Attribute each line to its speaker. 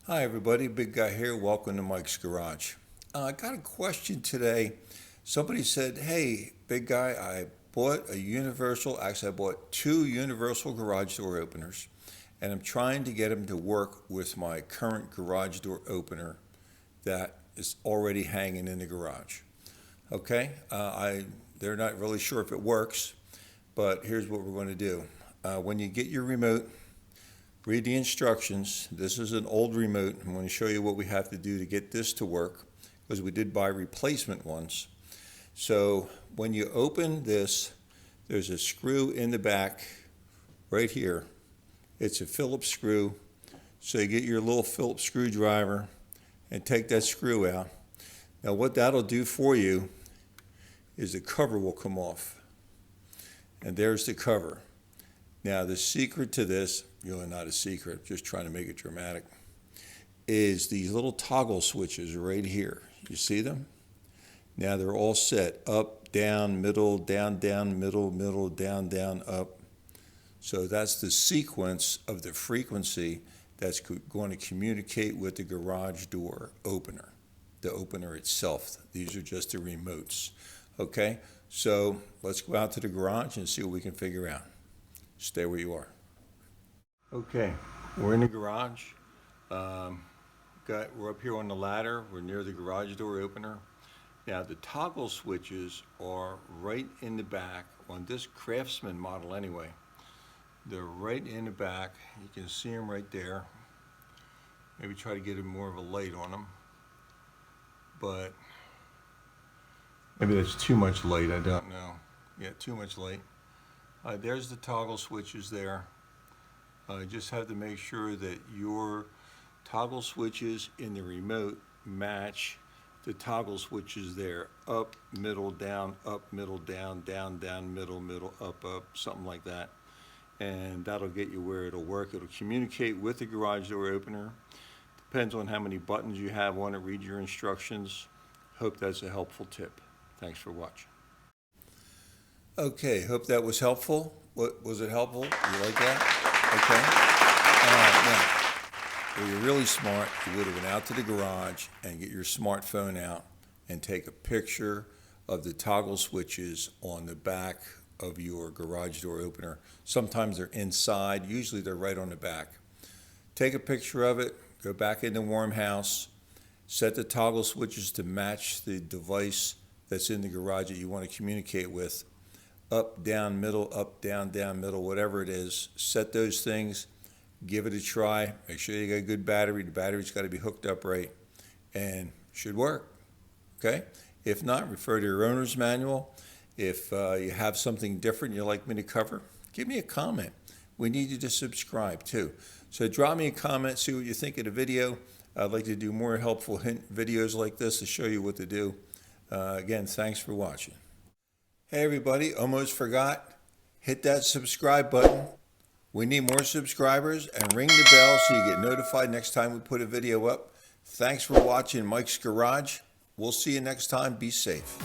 Speaker 1: Hi everybody, Big Guy here. Welcome to Mike's Garage. I got a question today. Somebody said, hey, Big Guy, I bought I bought two universal garage door openers, and I'm trying to get them to work with my current garage door opener that is already hanging in the garage. Okay, they're not really sure if it works, but here's what we're going to do. When you get your remote, read the instructions. This is an old remote. I'm going to show you what we have to do to get this to work, because we did buy replacement ones. So when you open this, there's a screw in the back right here. It's a Phillips screw. So you get your little Phillips screwdriver and take that screw out. Now what that'll do for you is the cover will come off. And there's the cover. Now the secret to this, really not a secret, just trying to make it dramatic, is these little toggle switches right here. You see them? Now they're all set up, down, middle, down, down, middle, middle, down, down, up. So that's the sequence of the frequency that's going to communicate with the garage door opener, the opener itself. These are just the remotes. Okay, so let's go out to the garage and see what we can figure out. Stay where you are. Okay, we're in the garage. We're up here on the ladder. We're near the garage door opener. Now the toggle switches are right in the back on this Craftsman model anyway. They're right in the back. You can see them right there. Maybe try to get more of a light on them, but maybe that's too much light. I don't know. Yeah, too much light. There's the toggle switches there. Just have to make sure that your toggle switches in the remote match the toggle switches there. Up, middle, down, down, down, middle, middle, up, something like that. And that'll get you where it'll work. It'll communicate with the garage door opener. Depends on how many buttons you have on it. Read your instructions. Hope that's a helpful tip. Thanks for watching. Okay, hope that was helpful. Was it helpful? You like that? Okay. Now, if you're really smart, you would have been out to the garage and get your smartphone out and take a picture of the toggle switches on the back of your garage door opener. Sometimes they're inside. Usually they're right on the back. Take a picture of it. Go back in the warm house. Set the toggle switches to match the device that's in the garage that you want to communicate with. Up, down, middle, middle, whatever it is. Set those things, give it a try. Make sure you got a good battery. The battery's got to be hooked up right, and should work, okay? If not, refer to your owner's manual. If you have something different you'd like me to cover, give me a comment. We need you to subscribe too. So drop me a comment, see what you think of the video. I'd like to do more helpful hint videos like this to show you what to do. Again, thanks for watching. Hey everybody, almost forgot, hit that subscribe button. We need more subscribers, and ring the bell so you get notified next time we put a video up. Thanks for watching Mike's Garage. We'll see you next time. Be safe.